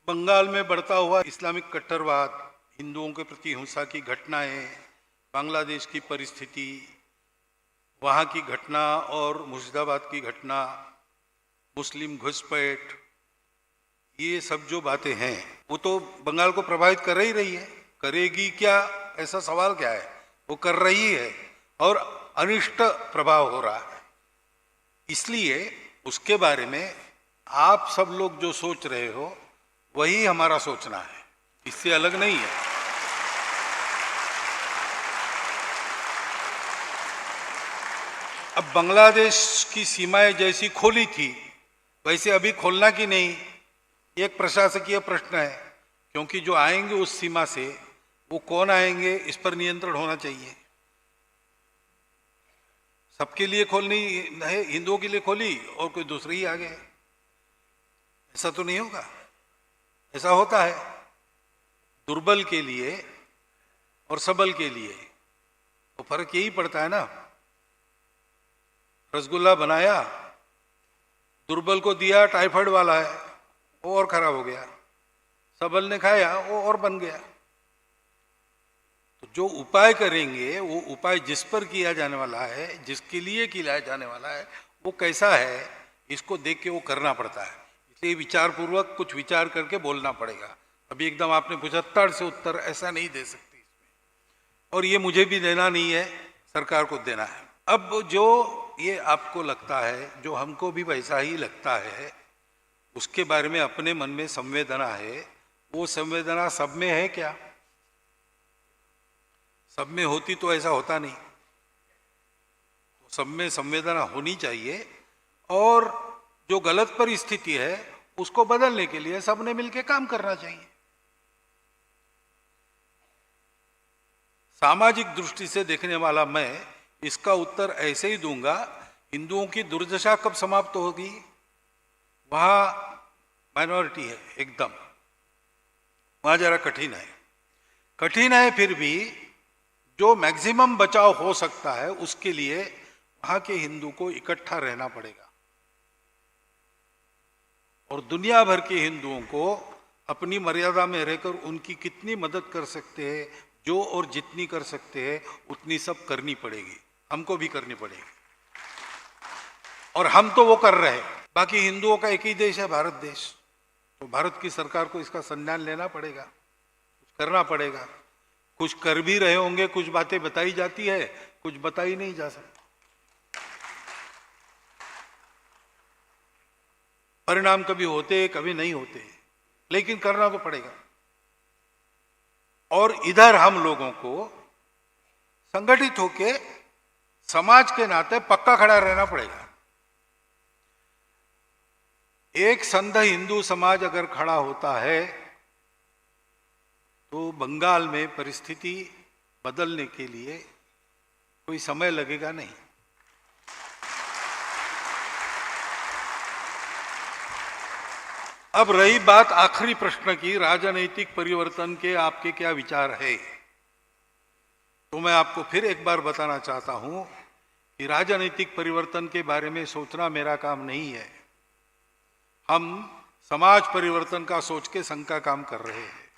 बंगाल में बढ़ता हुआ इस्लामिक कट्टरवाद, हिंदुओं के प्रति हिंसा की घटनाएं, बांग्लादेश की परिस्थिति, वहाँ की घटना और मुर्शिदाबाद की घटना, मुस्लिम घुसपैठ, ये सब जो बातें हैं वो तो बंगाल को प्रभावित कर ही रही है। करेगी क्या, ऐसा सवाल क्या है, वो कर रही है और अनिष्ट प्रभाव हो रहा है। इसलिए उसके बारे में आप सब लोग जो सोच रहे हो वही हमारा सोचना है, इससे अलग नहीं है। अब बांग्लादेश की सीमाएं जैसी खोली थी वैसे अभी खोलना कि नहीं, एक प्रशासकीय प्रश्न है, क्योंकि जो आएंगे उस सीमा से वो कौन आएंगे, इस पर नियंत्रण होना चाहिए। सबके लिए खोलनी है, हिंदुओं के लिए खोली और कोई दूसरे ही आ गए, ऐसा तो नहीं होगा। ऐसा होता है दुर्बल के लिए और सबल के लिए, तो फर्क यही पड़ता है ना। रसगुल्ला बनाया, दुर्बल को दिया, टाइफाइड वाला है, वो और खराब हो गया, सबल ने खाया वो और बन गया। तो जो उपाय करेंगे वो उपाय जिस पर किया जाने वाला है, जिसके लिए किया जाने वाला है, वो कैसा है, इसको देख के वो करना पड़ता है। इसलिए विचारपूर्वक कुछ विचार करके बोलना पड़ेगा। अभी एकदम आपने पूछा तड़ से उत्तर ऐसा नहीं दे सकती इसमें, और ये मुझे भी देना नहीं है, सरकार को देना है। अब जो ये आपको लगता है, जो हमको भी वैसा ही लगता है, उसके बारे में अपने मन में संवेदना है, वो संवेदना सब में है क्या? सब में होती तो ऐसा होता नहीं। तो सब में संवेदना होनी चाहिए, और जो गलत परिस्थिति है उसको बदलने के लिए सबने मिलकर काम करना चाहिए। सामाजिक दृष्टि से देखने वाला मैं इसका उत्तर ऐसे ही दूंगा, हिंदुओं की दुर्दशा कब समाप्त होगी? वहां माइनॉरिटी है एकदम, वहां जरा कठिन है, फिर भी जो मैक्सिमम बचाव हो सकता है उसके लिए वहां के हिंदू को इकट्ठा रहना पड़ेगा, और दुनिया भर के हिंदुओं को अपनी मर्यादा में रहकर उनकी कितनी मदद कर सकते हैं, जो और जितनी कर सकते हैं उतनी सब करनी पड़ेगी, हमको भी करनी पड़ेगी, और हम तो वो कर रहे हैं। बाकी हिंदुओं का एक ही देश है, भारत देश, तो भारत की सरकार को इसका संज्ञान लेना पड़ेगा, कुछ करना पड़ेगा। कुछ कर भी रहे होंगे, कुछ बातें बताई जाती है, कुछ बताई नहीं जा सकती। परिणाम कभी होते कभी नहीं होते, लेकिन करना तो पड़ेगा। और इधर हम लोगों को संगठित होके समाज के नाते पक्का खड़ा रहना पड़ेगा। एक संघ हिंदू समाज अगर खड़ा होता है तो बंगाल में परिस्थिति बदलने के लिए कोई समय लगेगा नहीं। अब रही बात आखिरी प्रश्न की, राजनीतिक परिवर्तन के आपके क्या विचार है, तो मैं आपको फिर एक बार बताना चाहता हूं कि राजनीतिक परिवर्तन के बारे में सोचना मेरा काम नहीं है। हम समाज परिवर्तन का सोच के संघ का काम कर रहे हैं।